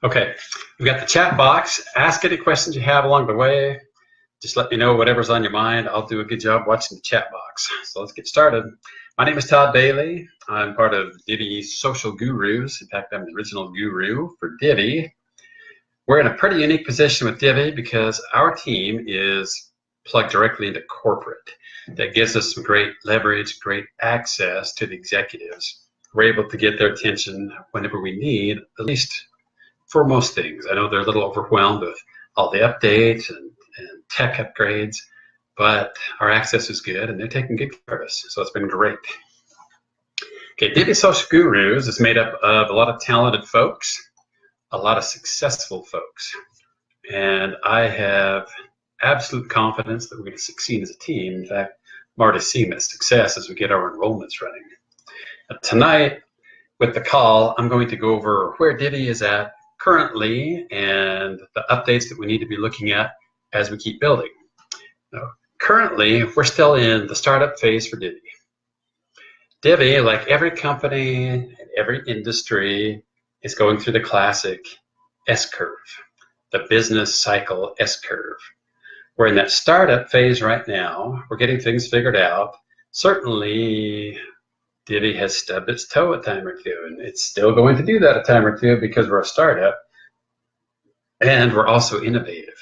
Okay, we've got the chat box. Ask any questions you have along the way. Just let me know whatever's on your mind. I'll do a good job watching the chat box. So let's get started. My name is Todd Bailey. I'm part of Divvee's Social Gurus. In fact, I'm the original guru for Divvee. We're in a pretty unique position with Divvee because our team is plugged directly into corporate. That gives us some great leverage, great access to the executives. We're able to get their attention whenever we need, at least for most things. I know they're a little overwhelmed with all the updates and tech upgrades, but our access is good and they're taking good care of us. So it's been great. Okay, Divvee Social Gurus is made up of a lot of talented folks, a lot of successful folks. And I have absolute confidence that we're going to succeed as a team. In fact, I'm already seeing that success as we get our enrollments running. Tonight, with the call, I'm going to go over where Divvee is at currently and the updates that we need to be looking at as we keep building. Now, currently, we're still in the startup phase for Divvee. Divvee, like every company and every industry, is going through the classic S-curve, the business cycle S-curve. We're in that startup phase right now. We're getting things figured out. Certainly, Divvee has stubbed its toe a time or two, and it's still going to do that a time or two because we're a startup, and we're also innovative.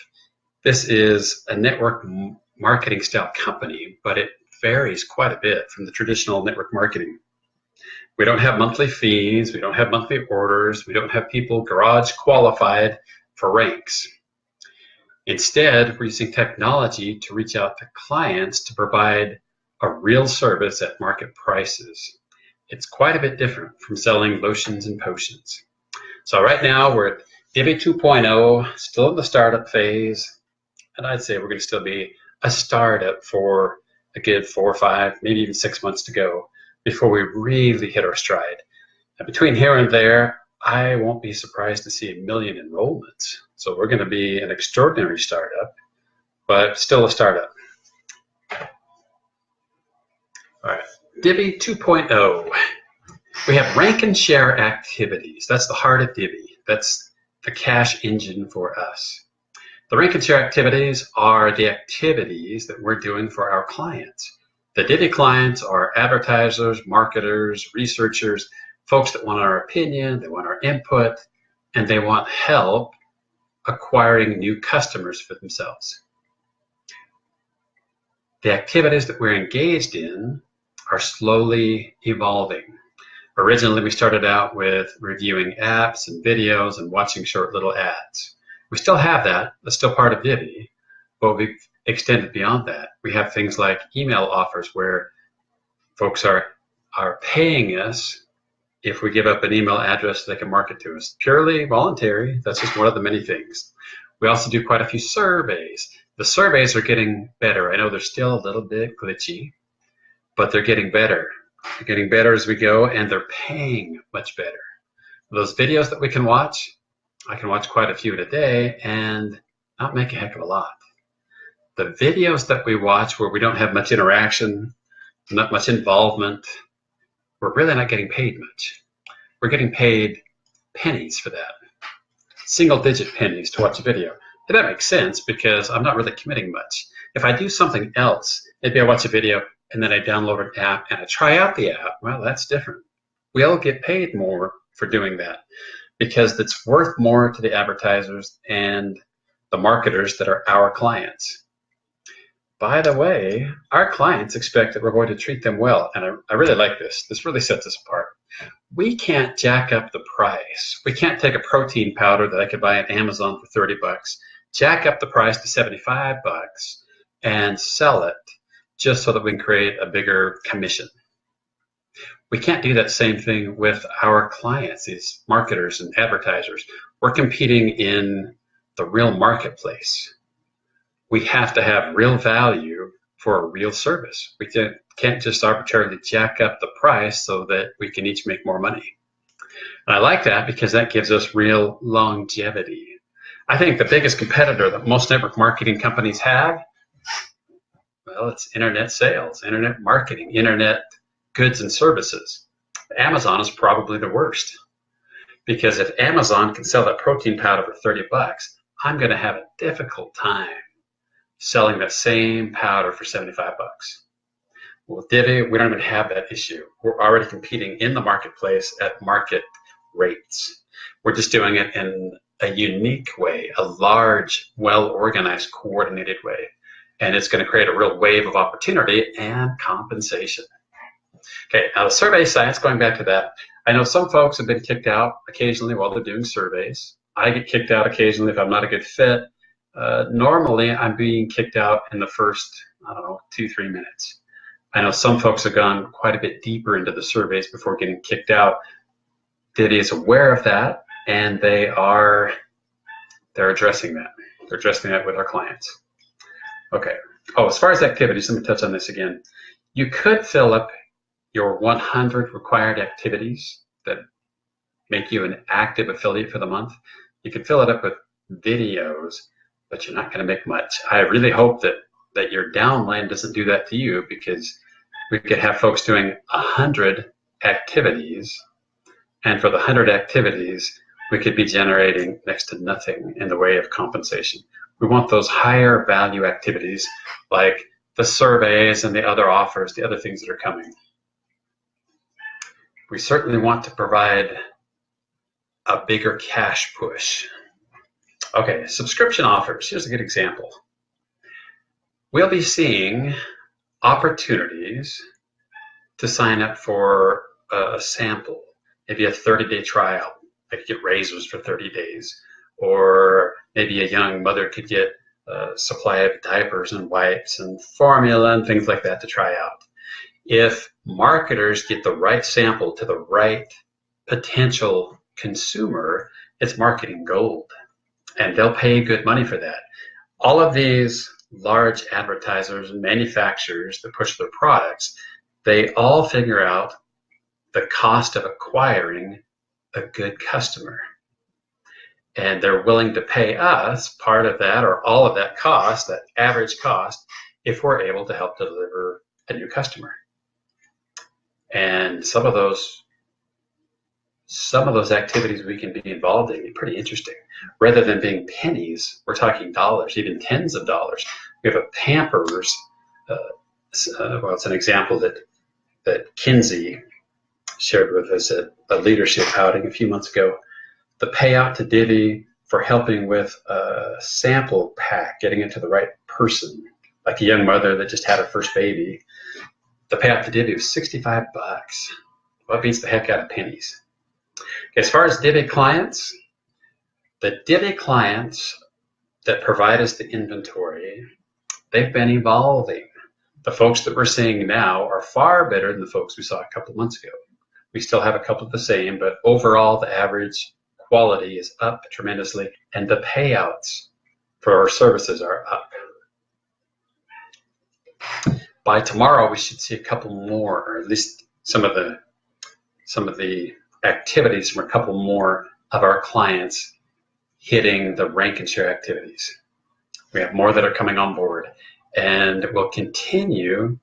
This is a network marketing style company, but it varies quite a bit from the traditional network marketing. We don't have monthly fees, we don't have monthly orders, we don't have people garage qualified for ranks. Instead, we're using technology to reach out to clients to provide a real service at market prices. It's quite a bit different from selling lotions and potions. So right now we're at Divvee 2.0, still in the startup phase, and I'd say we're going to still be a startup for a good 4 or 5, maybe even 6 months to go before we really hit our stride. And between here and there, I won't be surprised to see 1 million enrollments. So we're going to be an extraordinary startup, but still a startup. All right, Divvee 2.0. We have rank and share activities. That's the heart of Divvee. That's the cash engine for us. The rank and share activities are the activities that we're doing for our clients. The Divvee clients are advertisers, marketers, researchers, folks that want our opinion, they want our input, and they want help acquiring new customers for themselves. The activities that we're engaged in are slowly evolving. Originally, we started out with reviewing apps and videos and watching short little ads. We still have that. That's still part of Divvee, but we've extended beyond that. We have things like email offers where folks are paying us if we give up an email address they can market to us. Purely voluntary. That's just one of the many things. We also do quite a few surveys. The surveys are getting better. I know they're still a little bit glitchy, but they're getting better. They're getting better as we go, and they're paying much better. Those videos that we can watch, I can watch quite a few in a day and not make a heck of a lot. The videos that we watch where we don't have much interaction, not much involvement, we're really not getting paid much. We're getting paid pennies for that. Single-digit pennies to watch a video. And that makes sense because I'm not really committing much. If I do something else, maybe I watch a video and then I download an app and I try out the app, well, that's different. We all get paid more for doing that because it's worth more to the advertisers and the marketers that are our clients. By the way, our clients expect that we're going to treat them well, and I really like this. This really sets us apart. We can't jack up the price. We can't take a protein powder that I could buy on Amazon for 30 bucks, jack up the price to 75 bucks, and sell it just so that we can create a bigger commission. We can't do that same thing with our clients, these marketers and advertisers. We're competing in the real marketplace. We have to have real value for a real service. We can't just arbitrarily jack up the price so that we can each make more money. And I like that because that gives us real longevity. I think the biggest competitor that most network marketing companies have, well, it's internet sales, internet marketing, internet goods and services. Amazon is probably the worst Because if Amazon can sell that protein powder for 30 bucks, I'm going to have a difficult time selling that same powder for 75 bucks. Well, with Divvee, we don't even have that issue. We're already competing in the marketplace at market rates. We're just doing it in a unique way, a large, well-organized, coordinated way. And it's going to create a real wave of opportunity and compensation. Okay, now the survey science, going back to that, I know some folks have been kicked out occasionally while they're doing surveys. I get kicked out occasionally if I'm not a good fit. Normally, I'm being kicked out in the first, 2-3 minutes. I know some folks have gone quite a bit deeper into the surveys before getting kicked out. Divvee is aware of that, and they're addressing that. They're addressing that with our clients. Okay. Oh, as far as activities, let me touch on this again. You could fill up your 100 required activities that make you an active affiliate for the month. You can fill it up with videos, but you're not going to make much. I really hope that your downline doesn't do that to you, because we could have folks doing 100 activities, and for the 100 activities, we could be generating next to nothing in the way of compensation. We want those higher value activities like the surveys and the other offers, the other things that are coming. We certainly want to provide a bigger cash push. Okay, subscription offers. Here's a good example. We'll be seeing opportunities to sign up for a sample, maybe a 30-day trial. I could get razors for 30 days, or maybe a young mother could get a supply of diapers and wipes and formula and things like that to try out. If marketers get the right sample to the right potential consumer, it's marketing gold, and they'll pay good money for that. All of these large advertisers and manufacturers that push their products, they all figure out the cost of acquiring a good customer. And they're willing to pay us part of that or all of that cost, that average cost, if we're able to help deliver a new customer. And some of those activities we can be involved in are pretty interesting. Rather than being pennies, we're talking dollars, even tens of dollars. We have a Pampers, well, it's an example that Kinsey shared with us at a leadership outing a few months ago. The payout to Divvee for helping with a sample pack, getting it to the right person, like a young mother that just had her first baby, the payout to Divvee was 65 bucks. Well, it beats the heck out of pennies. As far as Divvee clients, the Divvee clients that provide us the inventory, they've been evolving. The folks that we're seeing now are far better than the folks we saw a couple of months ago. We still have a couple of the same, but overall the average quality is up tremendously, and the payouts for our services are up. By tomorrow, we should see a couple more, or at least some of the activities from a couple more of our clients hitting the rank and share activities. We have more that are coming on board, and we'll continue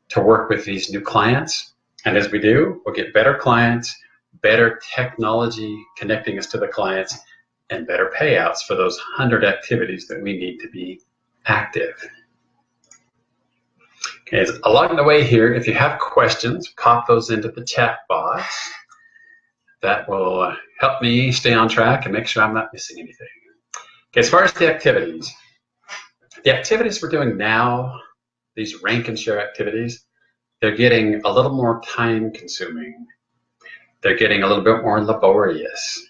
to work with these new clients. And as we do, we'll get better clients, better technology connecting us to the clients, and better payouts for those 100 activities that we need to be active. Okay, along the way here, if you have questions, pop those into the chat box. That will help me stay on track and make sure I'm not missing anything. Okay, as far as the activities we're doing now, these rank and share activities, they're getting a little more time consuming. They're getting a little bit more laborious.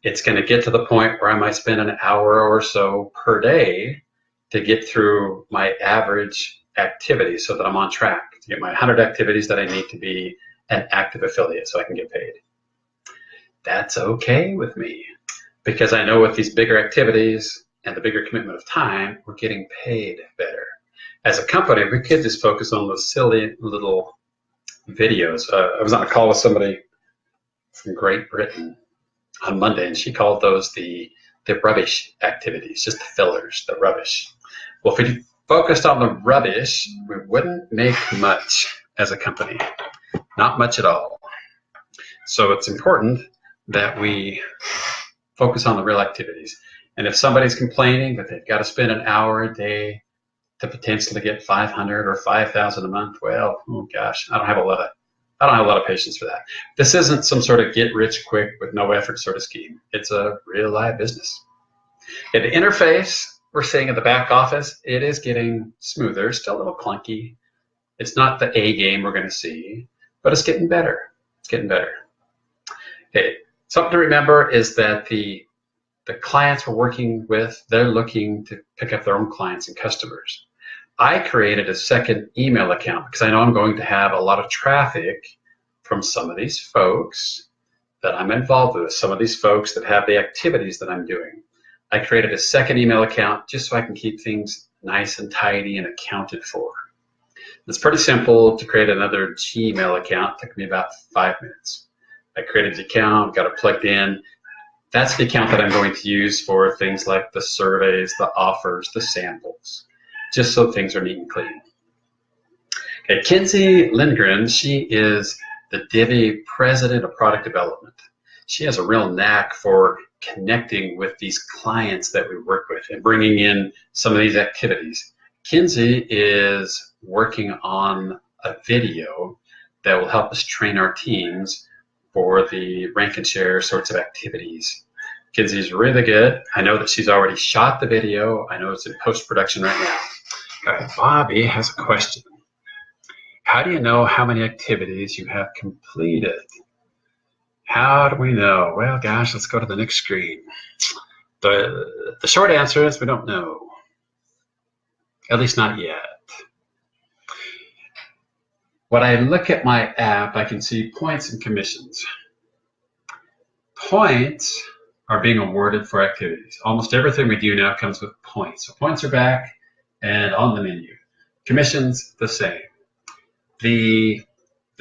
It's going to get to the point where I might spend an hour or so per day to get through my average activities so that I'm on track to get my 100 activities that I need to be an active affiliate so I can get paid. That's okay with me, because I know with these bigger activities and the bigger commitment of time, we're getting paid better. As a company, we could just focus on those silly little videos. I was on a call with somebody from Great Britain on Monday, and she called those the rubbish activities, just the fillers, the rubbish. Well, if we focused on the rubbish, we wouldn't make much as a company, not much at all. So it's important that we focus on the real activities. And if somebody's complaining that they've got to spend an hour a day to potentially get 500 or 5,000 a month, well, oh gosh, I don't have a lot of patience for that. This isn't some sort of get rich quick with no effort sort of scheme. It's a real live business. Okay, the interface we're seeing in the back office, it is getting smoother, still a little clunky. It's not the A game we're going to see, but it's getting better. It's getting better. Okay, something to remember is that the clients we're working with, they're looking to pick up their own clients and customers. I created a second email account because I know I'm going to have a lot of traffic from some of these folks that I'm involved with, some of these folks that have the activities that I'm doing. I created a second email account just so I can keep things nice and tidy and accounted for. It's pretty simple to create another Gmail account. It took me about 5 minutes. I created the account, got it plugged in. That's the account that I'm going to use for things like the surveys, the offers, the samples, just so things are neat and clean. Okay, Kinsey Lindgren, she is the Divvee President of Product Development. She has a real knack for connecting with these clients that we work with and bringing in some of these activities. Kinsey is working on a video that will help us train our teams for the rank and share sorts of activities. Kinsey's really good. I know that she's already shot the video. I know it's in post-production right now. All right, Bobby has a question. How do you know how many activities you have completed? How do we know? Well, gosh, let's go to the next screen. The short answer is we don't know. At least not yet. When I look at my app, I can see points and commissions. Points are being awarded for activities. Almost everything we do now comes with points. So points are back and on the menu. Commissions, the same. The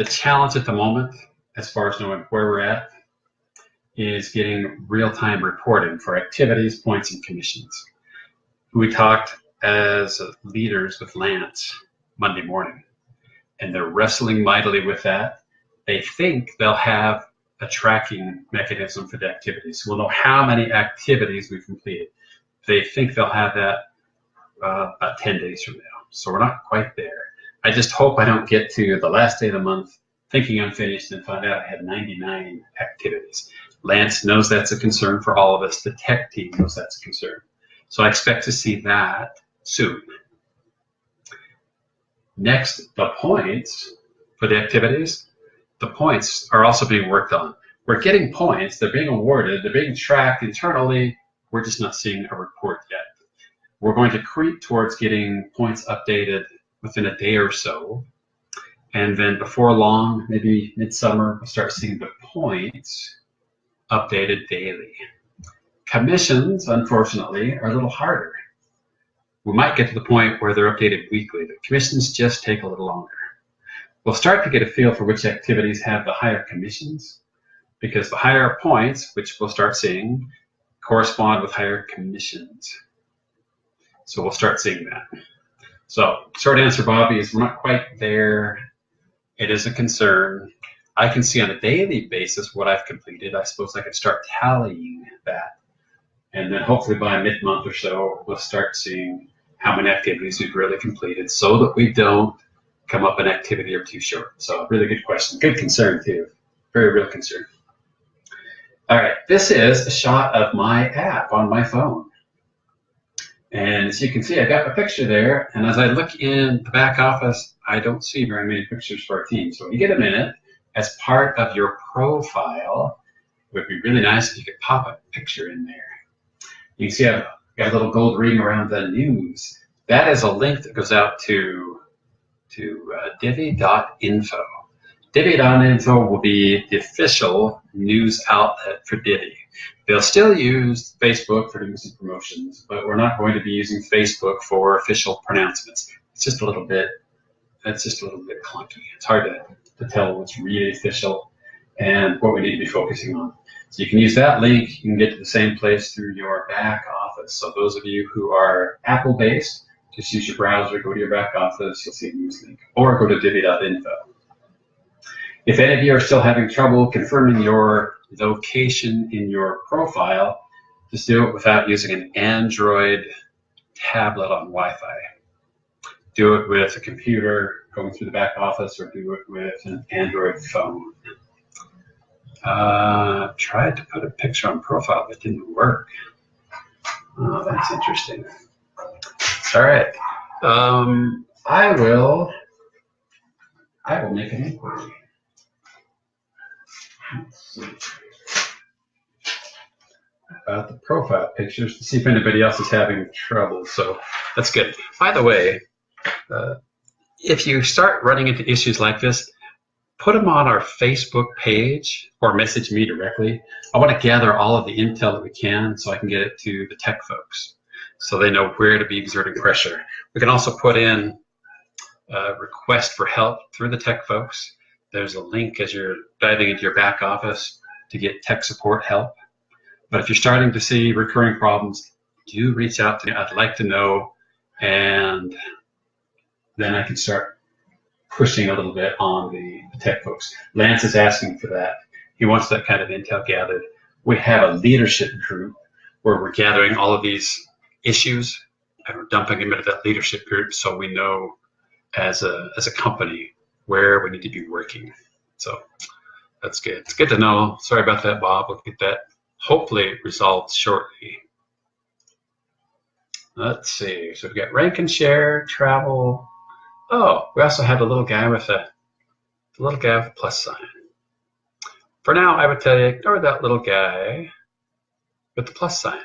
challenge at the moment, as far as knowing where we're at, is getting real-time reporting for activities, points, and commissions. We talked as leaders with Lance Monday morning, and they're wrestling mightily with that. They think they'll have a tracking mechanism for the activities. We'll know how many activities we've completed. They think they'll have that about 10 days from now. So we're not quite there. I just hope I don't get to the last day of the month thinking I'm finished and find out I had 99 activities. Lance knows that's a concern for all of us. The tech team knows that's a concern. So I expect to see that soon. Next, the points for the activities. The points are also being worked on. We're getting points, they're being awarded, they're being tracked internally, we're just not seeing a report yet. We're going to creep towards getting points updated within a day or so, and then before long, maybe midsummer, we'll start seeing the points updated daily. Commissions, unfortunately, are a little harder. We might get to the point where they're updated weekly, but commissions just take a little longer. We'll start to get a feel for which activities have the higher commissions, because the higher points, which we'll start seeing, correspond with higher commissions. So we'll start seeing that. So short answer, Bobby, is we're not quite there. It is a concern. I can see on a daily basis what I've completed. I suppose I could start tallying that. And then hopefully by mid-month or so, we'll start seeing how many activities we've really completed so that we don't come up an activity or two short. So really good question. Good concern too. Very real concern. All right, this is a shot of my app on my phone. And as you can see, I got a picture there. And as I look in the back office, I don't see very many pictures for our team. So when you get a minute, as part of your profile, it would be really nice if you could pop a picture in there. You can see I've got a little gold ring around the news. That is a link that goes out to Divvee.info. Divvee.info will be the official news outlet for Divvee. They'll still use Facebook for doing some promotions, but we're not going to be using Facebook for official pronouncements. It's just a little bit clunky. It's hard to tell what's really official and what we need to be focusing on. So you can use that link. You can get to the same place through your back office. So those of you who are Apple-based, just use your browser, go to your back office, you'll see a news link, or go to Divvee.info. If any of you are still having trouble confirming your location in your profile, just do it without using an Android tablet on Wi-Fi. Do it with a computer going through the back office, or do it with an Android phone. Tried to put a picture on profile, but it didn't work. Oh, that's interesting. All right. I will make an inquiry. Let's see. About the profile pictures to see if anybody else is having trouble. So that's good. By the way, if you start running into issues like this, put them on our Facebook page or message me directly. I want to gather all of the intel that we can so I can get it to the tech folks so they know where to be exerting pressure. We can also put in a request for help through the tech folks. There's a link as you're diving into your back office to get tech support help. But if you're starting to see recurring problems, do reach out to me. I'd like to know, and then I can start pushing a little bit on the tech folks. Lance is asking for that. He wants that kind of intel gathered. We have a leadership group where we're gathering all of these issues and we're dumping them into that leadership group so we know as a company where we need to be working. So that's good. It's good to know. Sorry about that, Bob. We'll get that hopefully resolved shortly. Let's see. So we've got rank and share, travel. Oh, we also have the little guy with a plus sign. For now, I would tell you, ignore that little guy with the plus sign.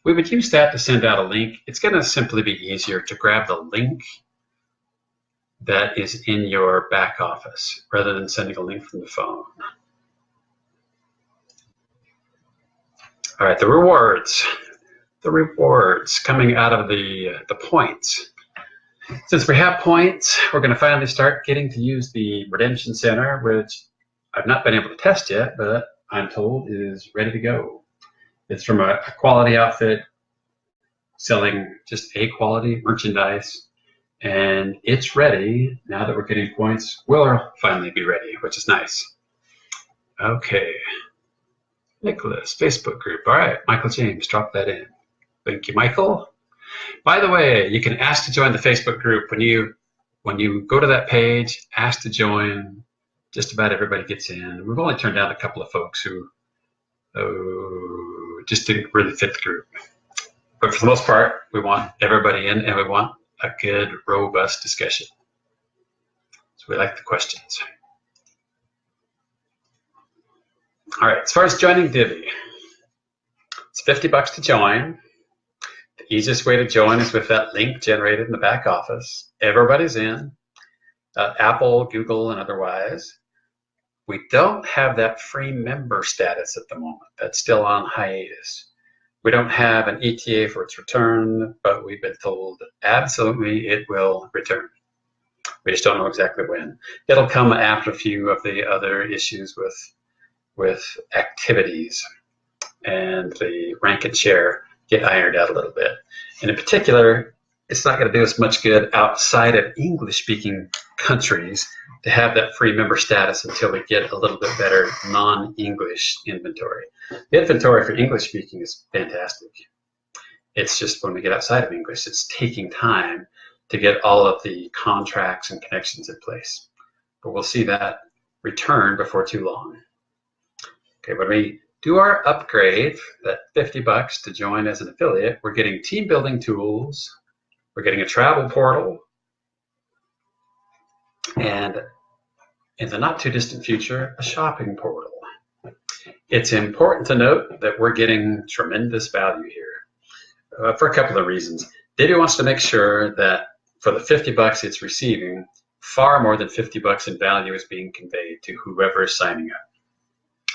We would use that to send out a link. It's going to simply be easier to grab the link that is in your back office rather than sending a link from the phone. All right, the rewards. The rewards coming out of the points. Since we have points, we're going to finally start getting to use the Redemption Center, which I've not been able to test yet, but I'm told is ready to go. It's from a quality outfit selling just A quality merchandise, and it's ready. Now that we're getting points, we'll finally be ready, which is nice. Okay. Nicholas, Facebook group. All right, Michael James, drop that in. Thank you, Michael. By the way, you can ask to join the Facebook group. When you go to that page, ask to join. Just about everybody gets in. We've only turned down a couple of folks who just didn't really fit the group. But for the most part, we want everybody in, and we want a good, robust discussion. So we like the questions. All right, as far as joining Divvee, it's $50 to join. The easiest way to join is with that link generated in the back office. Everybody's in, Apple, Google, and otherwise. We don't have that free member status at the moment. That's still on hiatus. We don't have an ETA for its return, but we've been told absolutely it will return. We just don't know exactly when. It'll come after a few of the other issues with activities and the rank and share get ironed out a little bit. And in particular, it's not going to do us much good outside of English-speaking countries to have that free member status until we get a little bit better non-English inventory. The inventory for English-speaking is fantastic. It's just when we get outside of English, it's taking time to get all of the contracts and connections in place. But we'll see that return before too long. Okay, when we do our upgrade, that $50 to join as an affiliate, we're getting team building tools, we're getting a travel portal, and in the not too distant future, a shopping portal. It's important to note that we're getting tremendous value here for a couple of reasons. Divvee wants to make sure that for the $50 it's receiving, far more than $50 in value is being conveyed to whoever is signing up.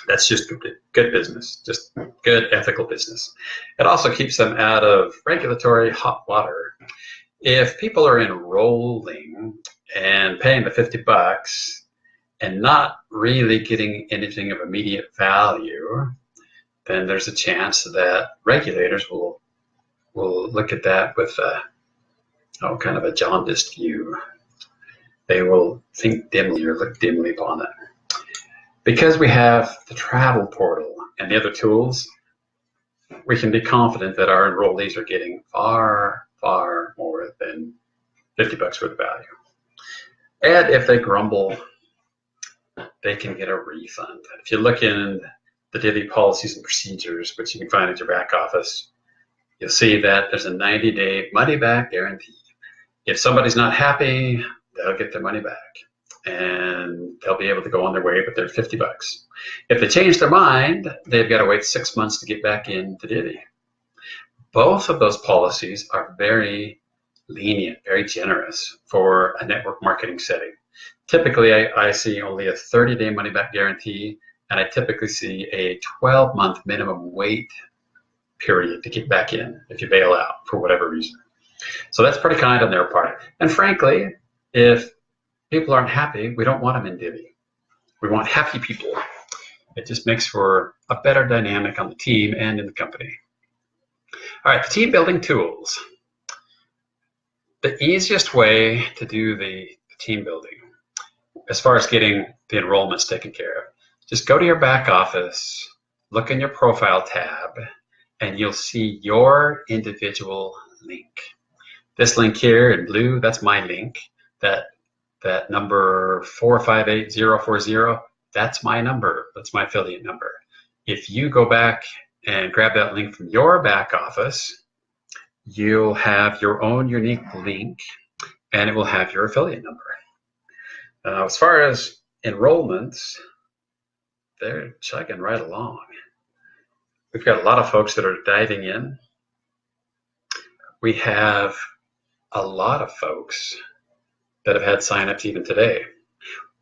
That's just good business, just good ethical business. It also keeps them out of regulatory hot water. If people are enrolling and paying the $50 and not really getting anything of immediate value, then there's a chance that regulators will look at that with kind of a jaundiced view. They will think dimly or look dimly upon it. Because we have the travel portal and the other tools, we can be confident that our enrollees are getting far, far more than 50 bucks worth of value. And if they grumble, they can get a refund. If you look in the Divvee policies and procedures, which you can find at your back office, you'll see that there's a 90-day money-back guarantee. If somebody's not happy, they'll get their money back, and they'll be able to go on their way, but they're 50 bucks. If they change their mind, they've got to wait 6 months to get back into Divvee. Both of those policies are very lenient, very generous for a network marketing setting. Typically, I see only a 30-day money-back guarantee, and I typically see a 12-month minimum wait period to get back in if you bail out for whatever reason. So that's pretty kind on their part. And frankly, if people aren't happy, we don't want them in Divvee. We want happy people. It just makes for a better dynamic on the team and in the company. All right, the team building tools. The easiest way to do the team building, as far as getting the enrollments taken care of, just go to your back office, look in your profile tab, and you'll see your individual link. This link here in blue, that's my link. That number 458040, that's my number. That's my affiliate number. If you go back and grab that link from your back office, you'll have your own unique link, and it will have your affiliate number. As far as enrollments, they're chugging right along. We've got a lot of folks that are diving in. We have a lot of folks that have had signups even today.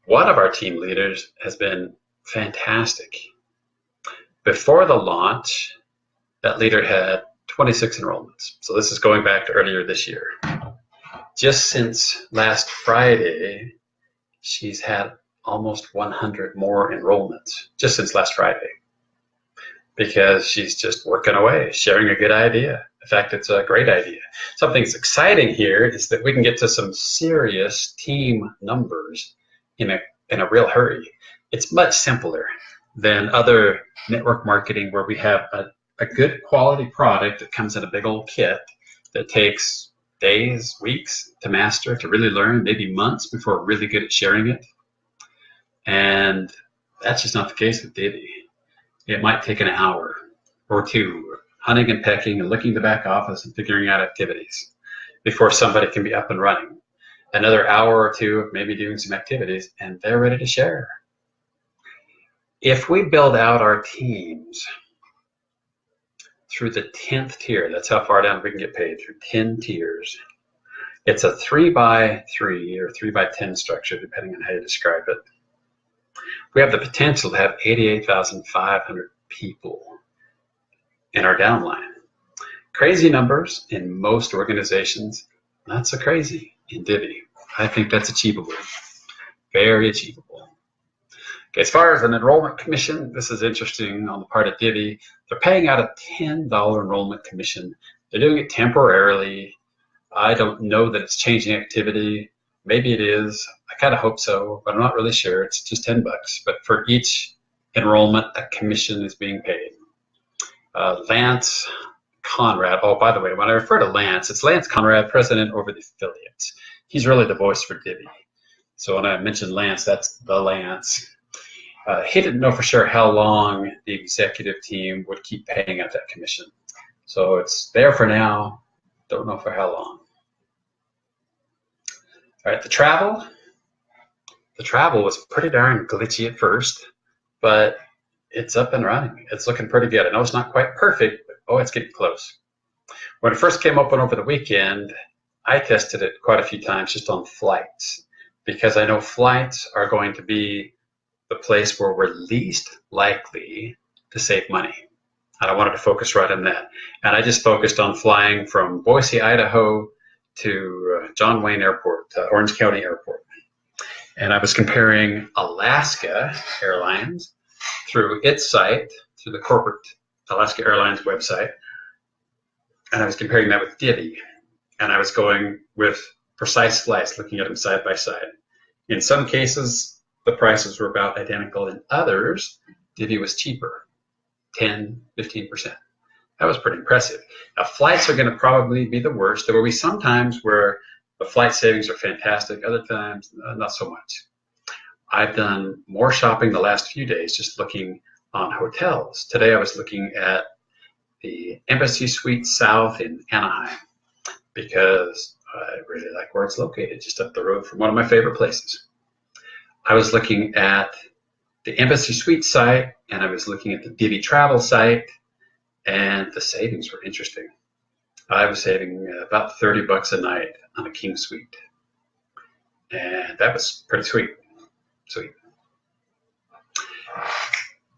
One of our team leaders has been fantastic. Before the launch, that leader had 26 enrollments. So this is going back to earlier this year. Just since last Friday, she's had almost 100 more enrollments, just since last Friday, because she's just working away, sharing a good idea. In fact, it's a great idea. Something that's exciting here is that we can get to some serious team numbers in a real hurry. It's much simpler than other network marketing where we have a good quality product that comes in a big old kit that takes days, weeks to master, to really learn, maybe months before we're really good at sharing it. And that's just not the case with Divvee. It might take an hour or two hunting and pecking and looking at the back office and figuring out activities before somebody can be up and running. Another hour or two of maybe doing some activities, and they're ready to share. If we build out our teams through the 10th tier, that's how far down we can get paid, through 10 tiers. It's a 3x3 or 3x10 structure, depending on how you describe it. We have the potential to have 88,500 people in our downline. Crazy numbers in most organizations, not so crazy in Divvee. I think that's achievable, very achievable. Okay, as far as an enrollment commission, this is interesting on the part of Divvee. They're paying out a $10 enrollment commission. They're doing it temporarily. I don't know that it's changing activity. Maybe it is. I kind of hope so, but I'm not really sure. It's just 10 bucks. But for each enrollment, a commission is being paid. Lance Conrad. Oh, by the way, when I refer to Lance, it's Lance Conrad, president over the affiliates. He's really the voice for Divvee. So when I mentioned Lance, that's the Lance. He didn't know for sure how long the executive team would keep paying out that commission. So it's there for now. Don't know for how long. All right, the travel. The travel was pretty darn glitchy at first, but it's up and running. It's looking pretty good. I know it's not quite perfect, but oh, it's getting close. When it first came open over the weekend, I tested it quite a few times just on flights, because I know flights are going to be the place where we're least likely to save money. And I wanted to focus right on that. And I just focused on flying from Boise, Idaho to John Wayne Airport, Orange County Airport. And I was comparing Alaska Airlines through its site, through the corporate Alaska Airlines website. And I was comparing that with Divvee. And I was going with precise flights, looking at them side by side. In some cases, the prices were about identical. In others, Divvee was cheaper, 10, 15%. That was pretty impressive. Now, flights are going to probably be the worst. There will be some times where the flight savings are fantastic, other times not so much. I've done more shopping the last few days just looking on hotels. Today I was looking at the Embassy Suite South in Anaheim because I really like where it's located, just up the road from one of my favorite places. I was looking at the Embassy Suite site, and I was looking at the Divvee travel site, and the savings were interesting. I was saving about $30 a night on a king suite, and that was pretty sweet.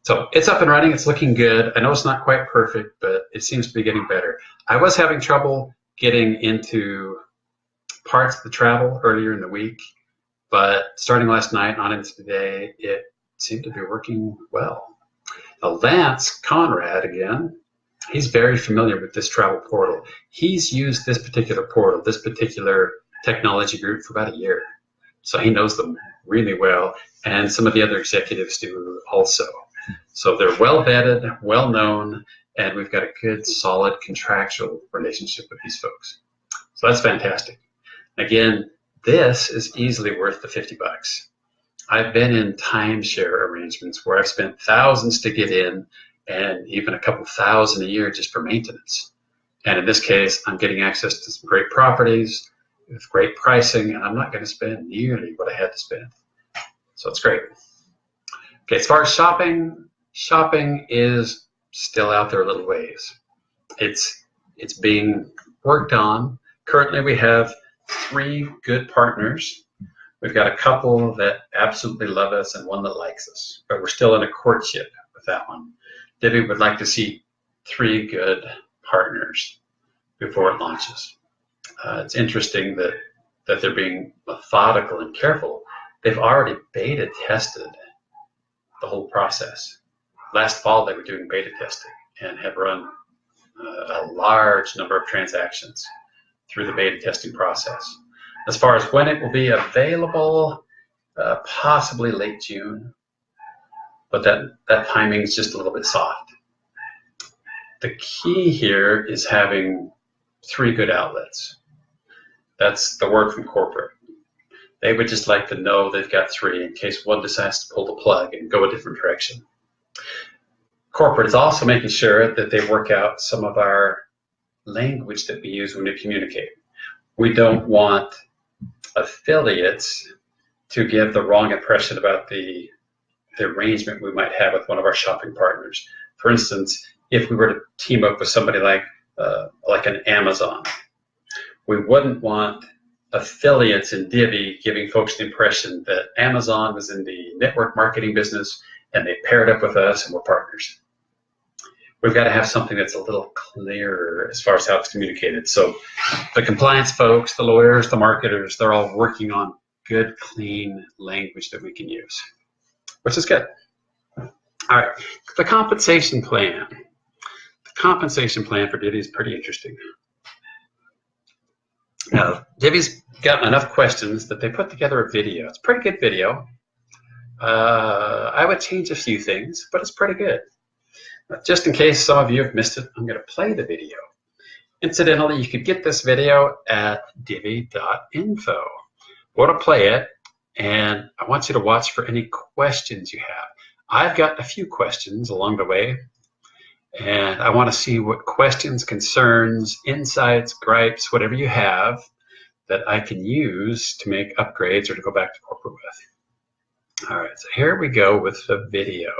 So it's up and running. It's looking good. I know it's not quite perfect, but it seems to be getting better. I was having trouble getting into parts of the travel earlier in the week, but starting last night on into today, it seemed to be working well. Now, Lance Conrad, again, he's very familiar with this travel portal. He's used this particular portal, this particular technology group for about a year. So he knows them really well, and some of the other executives do also. So they're well vetted, well known, and we've got a good, solid contractual relationship with these folks. So that's fantastic. Again, this is easily worth the $50. I've been in timeshare arrangements where I've spent thousands to get in, and even a couple thousand a year just for maintenance. And in this case, I'm getting access to some great properties with great pricing, and I'm not going to spend nearly what I had to spend. So it's great. Okay, as far as shopping is still out there a little ways. It's being worked on. Currently, we have 3 good partners. We've got a couple that absolutely love us and one that likes us, but we're still in a courtship with that one. Divvee would like to see 3 good partners before it launches. It's interesting that they're being methodical and careful. They've already beta tested the whole process. Last fall, they were doing beta testing and have run a large number of transactions through the beta testing process. As far as when it will be available, possibly late June, but that timing is just a little bit soft. The key here is having 3 good outlets. That's the word from corporate. They would just like to know they've got 3 in case one decides to pull the plug and go a different direction. Corporate is also making sure that they work out some of our language that we use when we communicate. We don't want affiliates to give the wrong impression about the arrangement we might have with one of our shopping partners. For instance, if we were to team up with somebody like an Amazon, we wouldn't want affiliates in Divvee giving folks the impression that Amazon was in the network marketing business and they paired up with us and we're partners. We've got to have something that's a little clearer as far as how it's communicated. So the compliance folks, the lawyers, the marketers, they're all working on good, clean language that we can use, which is good. All right, the compensation plan. The compensation plan for Divvee is pretty interesting. Now, Divvee's got enough questions that they put together a video. It's a pretty good video. I would change a few things, but it's pretty good. Just in case some of you have missed it, I'm going to play the video. Incidentally, you could get this video at divvee.info. Go to play it, and I want you to watch for any questions you have. I've got a few questions along the way, and I want to see what questions, concerns, insights, gripes, whatever you have that I can use to make upgrades or to go back to corporate with. All right, so here we go with the video.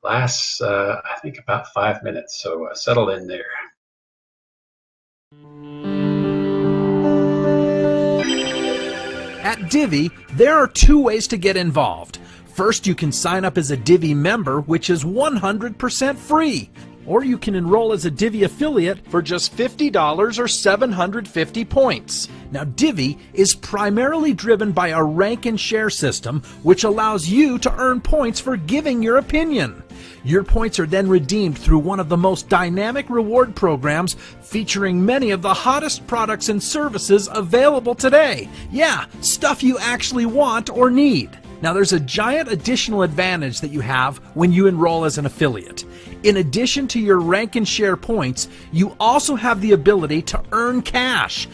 Lasts, I think, about 5 minutes, so settle in there. At Divvee, there are 2 ways to get involved. First, you can sign up as a Divvee member, which is 100% free. Or you can enroll as a Divvee affiliate for just $50 or 750 points. Now, Divvee is primarily driven by a rank and share system, which allows you to earn points for giving your opinion. Your points are then redeemed through one of the most dynamic reward programs featuring many of the hottest products and services available today. Yeah, stuff you actually want or need. Now there's a giant additional advantage that you have when you enroll as an affiliate. In addition to your rank and share points, you also have the ability to earn cash.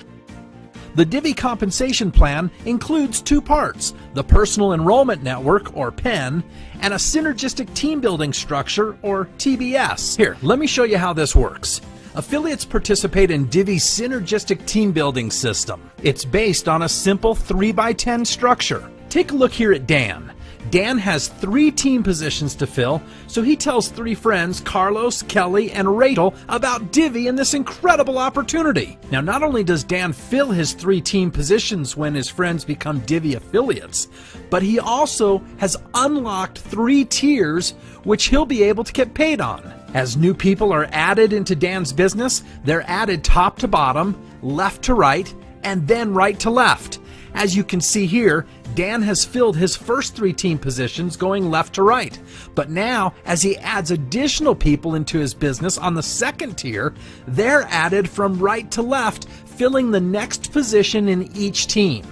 The Divvee compensation plan includes two parts, the Personal Enrollment Network, or PEN, and a Synergistic Team Building Structure, or TBS. Here, let me show you how this works. Affiliates participate in Divvee's Synergistic Team Building System. It's based on a simple 3x10 structure. Take a look here at Dan. Dan has 3 team positions to fill, so he tells 3 friends, Carlos, Kelly, and Rachel, about Divvee and this incredible opportunity. Now, not only does Dan fill his 3 team positions when his friends become Divvee affiliates, but he also has unlocked 3 tiers which he'll be able to get paid on. As new people are added into Dan's business, they're added top to bottom, left to right, and then right to left. As you can see here, Dan has filled his first 3 team positions going left to right. But now, as he adds additional people into his business on the second tier, they're added from right to left, filling the next position in each team.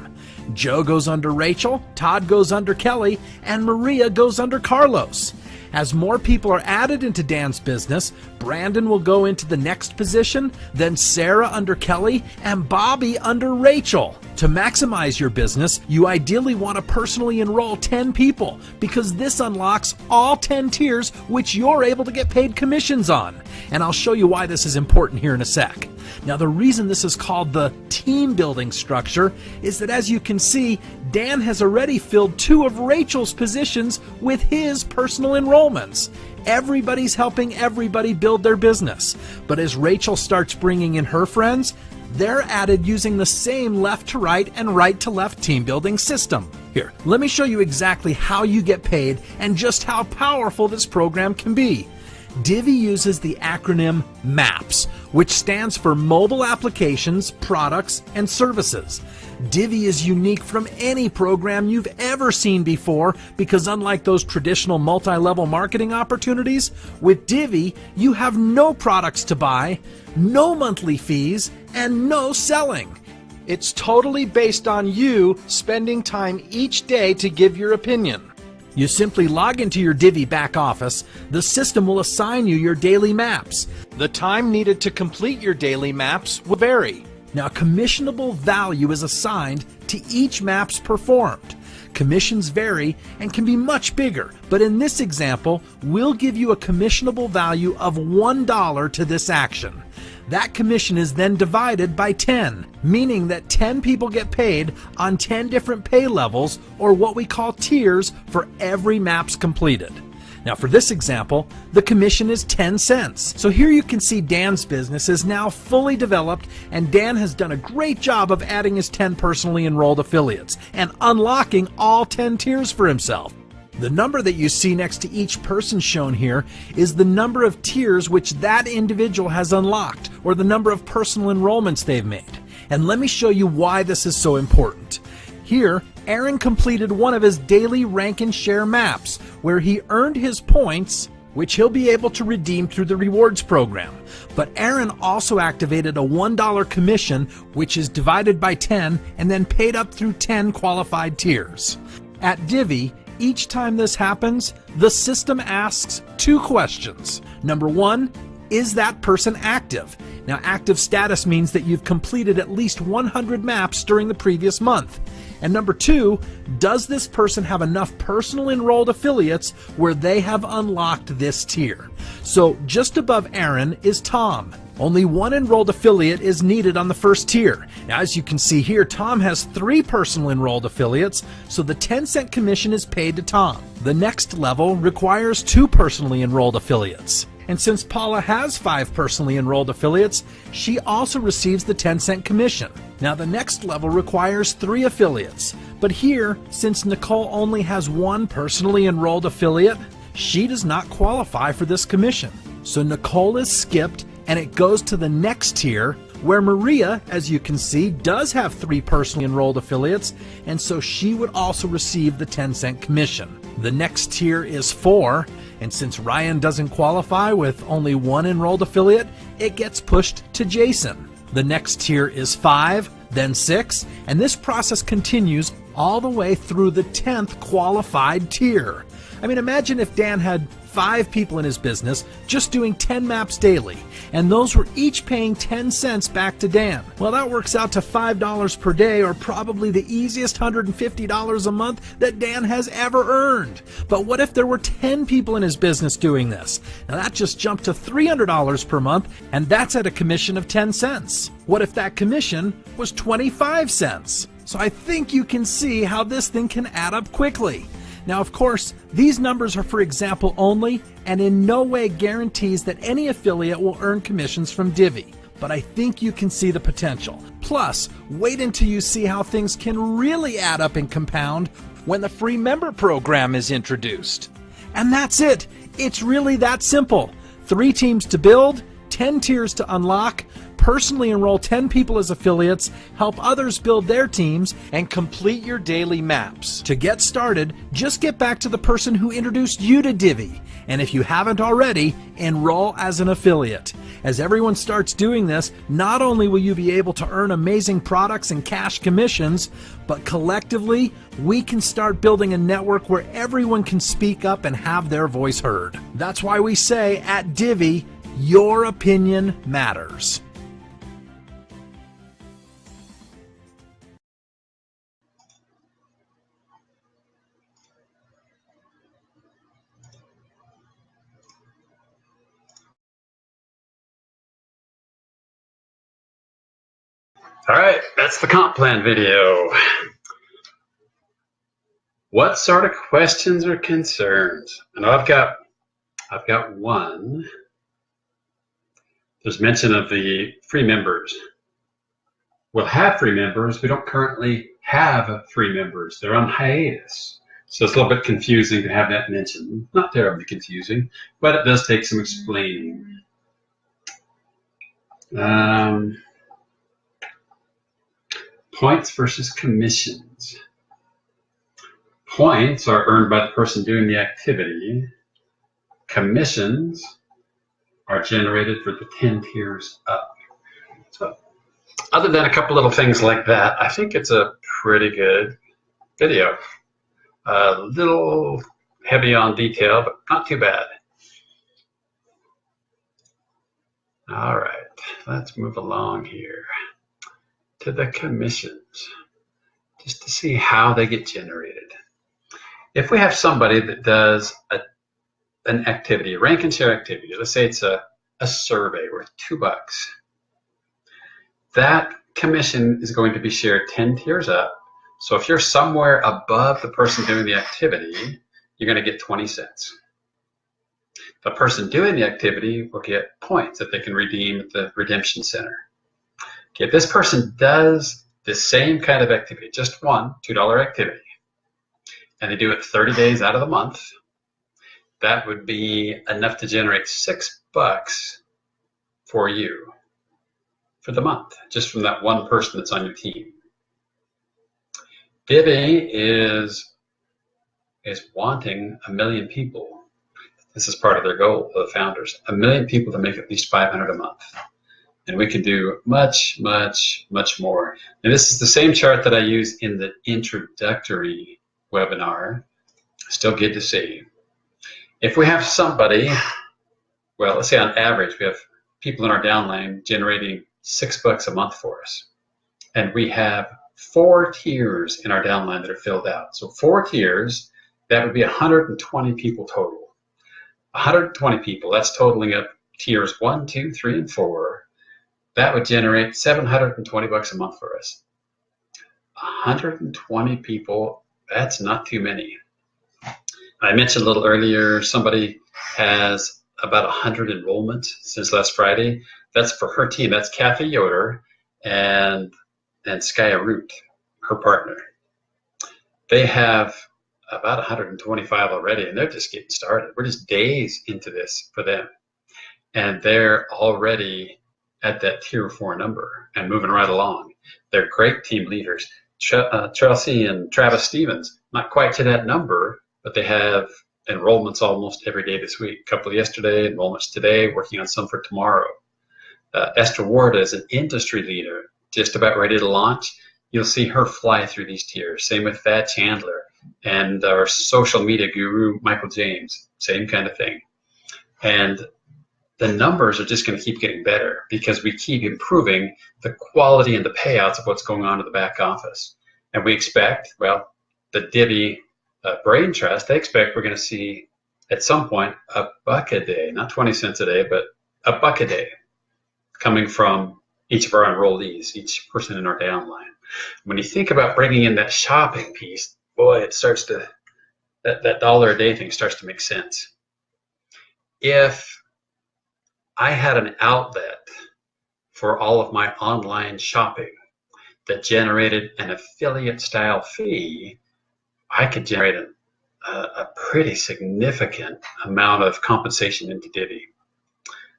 Joe goes under Rachel, Todd goes under Kelly, and Maria goes under Carlos. As more people are added into Dan's business, Brandon will go into the next position, then Sarah under Kelly, and Bobby under Rachel. To maximize your business, you ideally want to personally enroll 10 people because this unlocks all 10 tiers which you're able to get paid commissions on. And I'll show you why this is important here in a sec. Now, the reason this is called the team building structure is that, as you can see, Dan has already filled 2 of Rachel's positions with his personal enrollments. Everybody's helping everybody build their business. But as Rachel starts bringing in her friends, they're added using the same left to right and right to left team building system. Here, let me show you exactly how you get paid and just how powerful this program can be. Divvee uses the acronym MAPS, which stands for Mobile Applications, Products, and Services. Divvee is unique from any program you've ever seen before because, unlike those traditional multi-level marketing opportunities, with Divvee you have no products to buy, no monthly fees, and no selling. It's totally based on you spending time each day to give your opinion. You simply log into your Divvee back office. The system will assign you your daily maps. The time needed to complete your daily maps will vary. Now, commissionable value is assigned to each maps performed. Commissions vary and can be much bigger, but in this example, we'll give you a commissionable value of $1 to this action. That commission is then divided by 10, meaning that 10 people get paid on 10 different pay levels, or what we call tiers, for every maps completed. Now, for this example, the commission is 10 cents. So here you can see Dan's business is now fully developed, and Dan has done a great job of adding his 10 personally enrolled affiliates and unlocking all 10 tiers for himself. The number that you see next to each person shown here is the number of tiers which that individual has unlocked, or the number of personal enrollments they've made. And let me show you why this is so important. Here, Aaron completed one of his daily rank and share maps, where he earned his points, which he'll be able to redeem through the rewards program. But Aaron also activated a $1 commission, which is divided by 10 and then paid up through 10 qualified tiers. At Divvee, each time this happens, the system asks 2 questions. Number 1, is that person active? Now, active status means that you've completed at least 100 maps during the previous month. And number 2, does this person have enough personal enrolled affiliates where they have unlocked this tier? So just above Aaron is Tom. Only 1 enrolled affiliate is needed on the first tier. Now, as you can see here, Tom has 3 personal enrolled affiliates, so the 10-cent commission is paid to Tom. The next level requires 2 personally enrolled affiliates. And since Paula has 5 personally enrolled affiliates, she also receives the 10-cent commission. Now, the next level requires 3 affiliates. But here, since Nicole only has 1 personally enrolled affiliate, she does not qualify for this commission. So Nicole is skipped, and it goes to the next tier, where Maria, as you can see, does have 3 personally enrolled affiliates, and so she would also receive the 10-cent commission. The next tier is 4, and since Ryan doesn't qualify with only 1 enrolled affiliate, it gets pushed to Jason. The next tier is 5, then 6, and this process continues all the way through the 10th qualified tier. I mean, imagine if Dan had 5 people in his business just doing 10 maps daily, and those were each paying 10 cents back to Dan. Well, that works out to $5 per day, or probably the easiest $150 a month that Dan has ever earned. But what if there were 10 people in his business doing this? Now that just jumped to $300 per month, and that's at a commission of 10 cents. What if that commission was 25 cents? So I think you can see how this thing can add up quickly. Now, of course, these numbers are for example only and in no way guarantees that any affiliate will earn commissions from Divvee. But I think you can see the potential. Plus, wait until you see how things can really add up and compound when the free member program is introduced. And that's it. It's really that simple. 3 teams to build, 10 tiers to unlock, personally enroll 10 people as affiliates, help others build their teams, and complete your daily maps. To get started, just get back to the person who introduced you to Divvee. And if you haven't already, enroll as an affiliate. As everyone starts doing this, not only will you be able to earn amazing products and cash commissions, but collectively, we can start building a network where everyone can speak up and have their voice heard. That's why we say at Divvee, your opinion matters. All right, that's the comp plan video. What sort of questions or concerns? I know I've got one. There's mention of the free members. We'll have free members. We don't currently have free members. They're on hiatus. So it's a little bit confusing to have that mentioned. Not terribly confusing, but it does take some explaining. Points versus commissions. Points are earned by the person doing the activity. Commissions are generated for the 10 tiers up. So, other than a couple little things like that, I think it's a pretty good video. A little heavy on detail, but not too bad. All right, let's move along here to the commissions, just to see how they get generated. If we have somebody that does an activity, a rank and share activity, let's say it's a survey worth $2, that commission is going to be shared 10 tiers up. So if you're somewhere above the person doing the activity, you're going to get 20 cents. The person doing the activity will get points that they can redeem at the redemption center. Okay, if this person does the same kind of activity, just one $2 activity, and they do it 30 days out of the month, that would be enough to generate $6 for you for the month, just from that one person that's on your team. Divvee is wanting 1 million people. This is part of their goal, the founders, 1 million people to make at least $500 a month. And we can do much, much, much more. And this is the same chart that I used in the introductory webinar. Still good to see. If we have somebody, well, let's say on average, we have people in our downline generating $6 a month for us. And we have 4 tiers in our downline that are filled out. So 4 tiers, that would be 120 people total. 120 people, that's totaling up tiers 1, 2, 3, and 4. That would generate $720 a month for us. 120 people, that's not too many. I mentioned a little earlier, somebody has about 100 enrollments since last Friday. That's for her team. That's Kathy Yoder and Skya Root, her partner. They have about 125 already, and they're just getting started. We're just days into this for them. And they're already at that tier 4 number and moving right along. They're great team leaders. Chelsea and Travis Stevens, not quite to that number, but they have enrollments almost every day this week. A couple yesterday, enrollments today, working on some for tomorrow. Esther Warda is an industry leader, just about ready to launch. You'll see her fly through these tiers. Same with Thad Chandler and our social media guru, Michael James. Same kind of thing. And the numbers are just going to keep getting better because we keep improving the quality and the payouts of what's going on in the back office. And we expect, well, the Divvee Brain Trust, they expect we're going to see at some point $1 a day, not 20 cents a day, but $1 a day coming from each of our enrollees, each person in our downline. When you think about bringing in that shopping piece, boy, it starts to, that dollar a day thing starts to make sense. If I had an outlet for all of my online shopping that generated an affiliate style fee, I could generate a pretty significant amount of compensation into Divvee.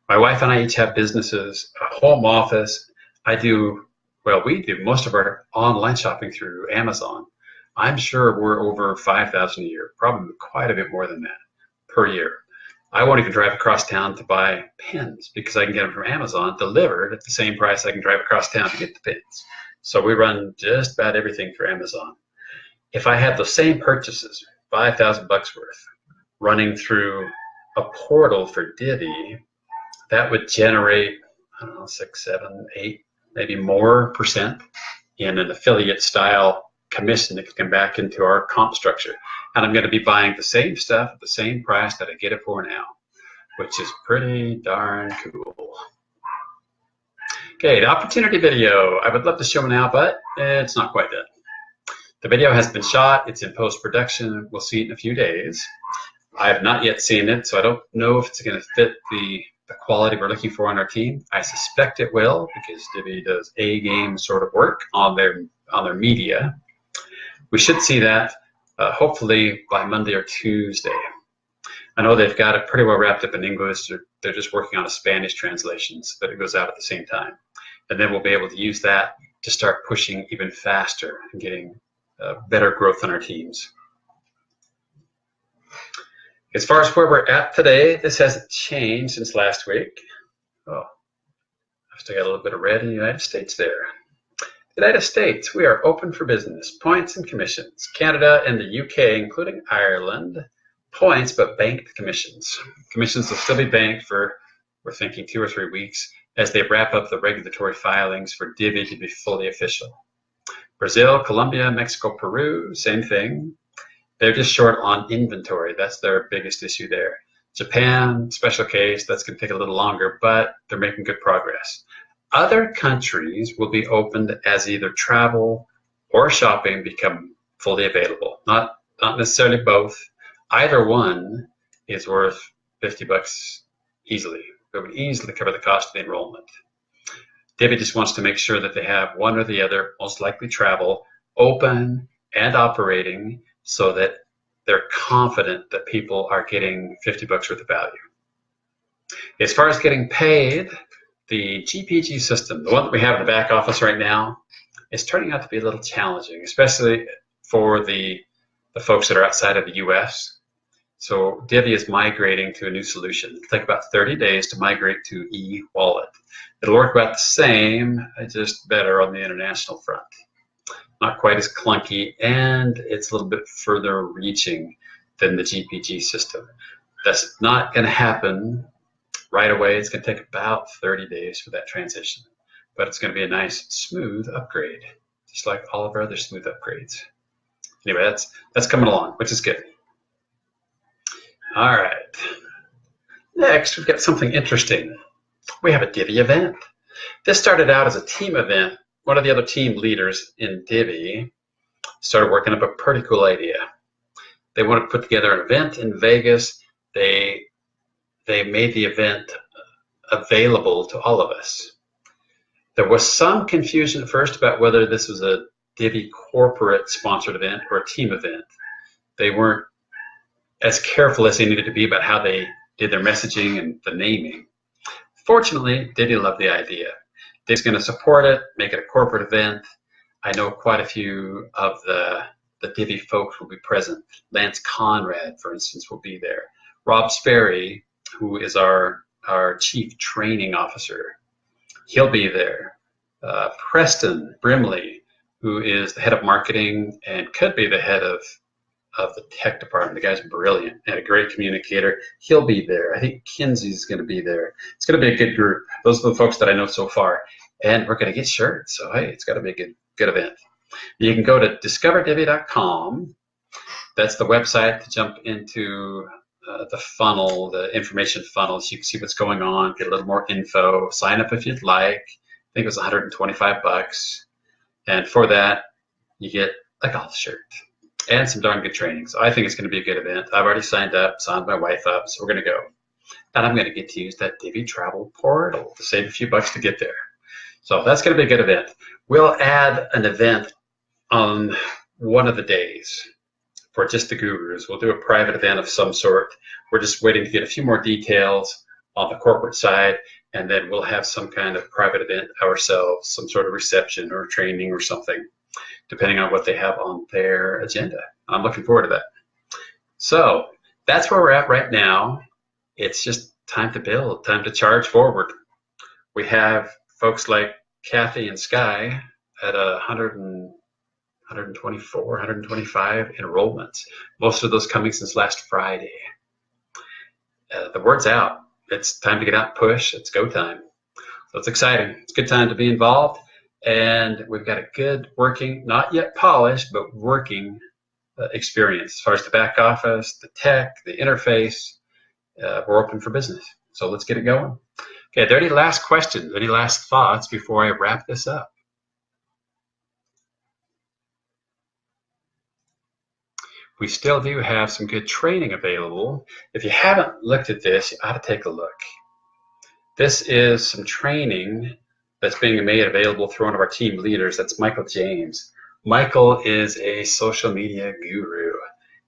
My wife and I each have businesses, a home office. We do most of our online shopping through Amazon. I'm sure we're over $5,000 a year, probably quite a bit more than that per year. I won't even drive across town to buy pens because I can get them from Amazon delivered at the same price I can drive across town to get the pens. So we run just about everything through Amazon. If I had those same purchases, $5,000 worth, running through a portal for Divvee, that would generate, I don't know, 6, 7, 8, maybe more % in an affiliate style commission that can come back into our comp structure. And I'm going to be buying the same stuff at the same price that I get it for now, which is pretty darn cool. Okay, the opportunity video. I would love to show now, but it's not quite done. The video has been shot. It's in post-production. We'll see it in a few days. I have not yet seen it, so I don't know if it's going to fit the quality we're looking for on our team. I suspect it will because Divvee does A-game sort of work on their media. We should see that hopefully by Monday or Tuesday. I know they've got it pretty well wrapped up in English. They're just working on a Spanish translation so that it goes out at the same time. And then we'll be able to use that to start pushing even faster and getting better growth on our teams. As far as where we're at today, this hasn't changed since last week. Oh, I've still got a little bit of red in the United States there. United States, we are open for business. Points and commissions. Canada and the UK, including Ireland, points but banked commissions. Commissions will still be banked for, we're thinking, 2 or 3 weeks as they wrap up the regulatory filings for Divvee to be fully official. Brazil, Colombia, Mexico, Peru, same thing. They're just short on inventory. That's their biggest issue there. Japan, special case, that's going to take a little longer, but they're making good progress. Other countries will be opened as either travel or shopping become fully available. Not necessarily both. Either one is worth $50 easily. It would easily cover the cost of the enrollment. Divvee just wants to make sure that they have one or the other, most likely travel, open and operating so that they're confident that people are getting $50 worth of value. As far as getting paid, the GPG system, the one that we have in the back office right now, is turning out to be a little challenging, especially for the folks that are outside of the US. So Divvee is migrating to a new solution. It'll take about 30 days to migrate to e-wallet. It'll work about the same, just better on the international front. Not quite as clunky, and it's a little bit further reaching than the GPG system. That's not going to happen right away. It's going to take about 30 days for that transition, but it's going to be a nice, smooth upgrade, just like all of our other smooth upgrades. Anyway, that's coming along, which is good. All right. Next, we've got something interesting. We have a Divvee event. This started out as a team event. One of the other team leaders in Divvee started working up a pretty cool idea. They wanted to put together an event in Vegas. They made the event available to all of us. There was some confusion at first about whether this was a Divvee corporate sponsored event or a team event. They weren't as careful as they needed to be about how they did their messaging and the naming. Fortunately, Divvee loved the idea. Divvee's going to support it, make it a corporate event. I know quite a few of the Divvee folks will be present. Lance Conrad, for instance, will be there. Rob Sperry, who is our chief training officer, He'll be there. Preston Brimley, who is the head of marketing and could be the head of the tech department. The guy's brilliant and a great communicator. He'll be there. I think Kinsey's going to be there. It's going to be a good group. Those are the folks that I know so far. And we're going to get shirts. So, hey, it's got to be a good event. You can go to discoverdivvee.com. That's the website to jump into the funnel, the information funnel, so you can see what's going on, get a little more info, sign up if you'd like. I think it was $125. And for that, you get a golf shirt and some darn good training. So I think it's going to be a good event. I've already signed my wife up, so we're going to go. And I'm going to get to use that Divvee travel portal to save a few bucks to get there. So that's going to be a good event. We'll add an event on one of the days for just the gurus. We'll do a private event of some sort. We're just waiting to get a few more details on the corporate side, and then we'll have some kind of private event ourselves, some sort of reception or training or something, depending on what they have on their agenda. I'm looking forward to that. So that's where we're at right now. It's just time to build, time to charge forward. We have folks like Kathy and Sky at 124, 125 enrollments. Most of those coming since last Friday. The word's out. It's time to get out and push. It's go time. So it's exciting. It's a good time to be involved. And we've got a good working, not yet polished, but working experience as far as the back office, the tech, the interface. We're open for business. So let's get it going. Okay, are there any last questions, any last thoughts before I wrap this up? We still do have some good training available. If you haven't looked at this, you ought to take a look. This is some training that's being made available through one of our team leaders. That's Michael James. Michael is a social media guru.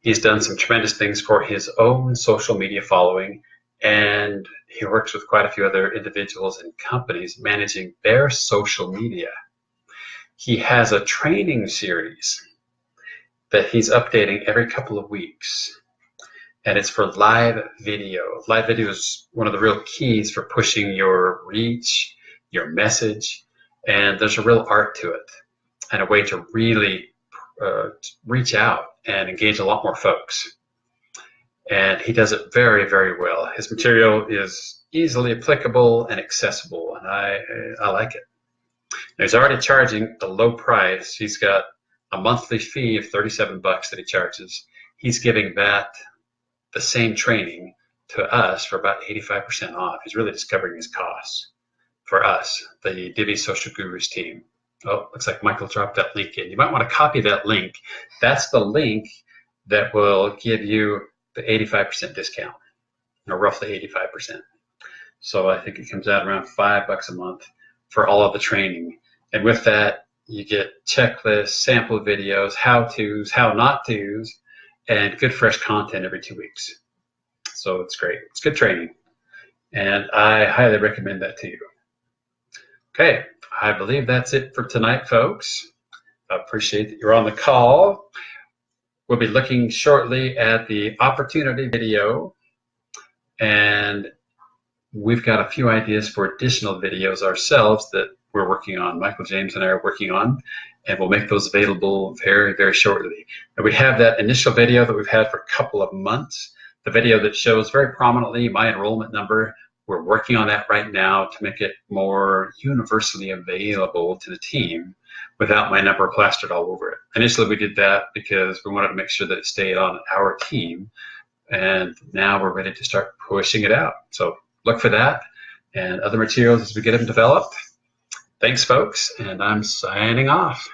He's done some tremendous things for his own social media following, and he works with quite a few other individuals and companies managing their social media. He has a training series that he's updating every couple of weeks, and it's for live video. Live video is one of the real keys for pushing your reach, your message, and there's a real art to it and a way to really reach out and engage a lot more folks. And he does it very, very well. His material is easily applicable and accessible, and I like it. Now, he's already charging a low price. He's got a monthly fee of $37 that he charges. He's giving that the same training to us for about 85% off. He's really just covering his costs for us, the Divvee Social Gurus team. Oh, looks like Michael dropped that link in. You might want to copy that link. That's the link that will give you the 85% discount, or roughly 85%. So I think it comes out around $5 a month for all of the training. And with that, you get checklists, sample videos, how-tos, how-not-tos, and good fresh content every 2 weeks. So it's great. It's good training. And I highly recommend that to you. Okay, I believe that's it for tonight, folks. I appreciate that you're on the call. We'll be looking shortly at the opportunity video, and we've got a few ideas for additional videos ourselves that we're working on. Michael James and I are working on, and we'll make those available very, very shortly. And we have that initial video that we've had for a couple of months, the video that shows very prominently my enrollment number. We're working on that right now to make it more universally available to the team without my number plastered all over it. Initially, we did that because we wanted to make sure that it stayed on our team, and now we're ready to start pushing it out. So look for that and other materials as we get them developed. Thanks, folks, and I'm signing off.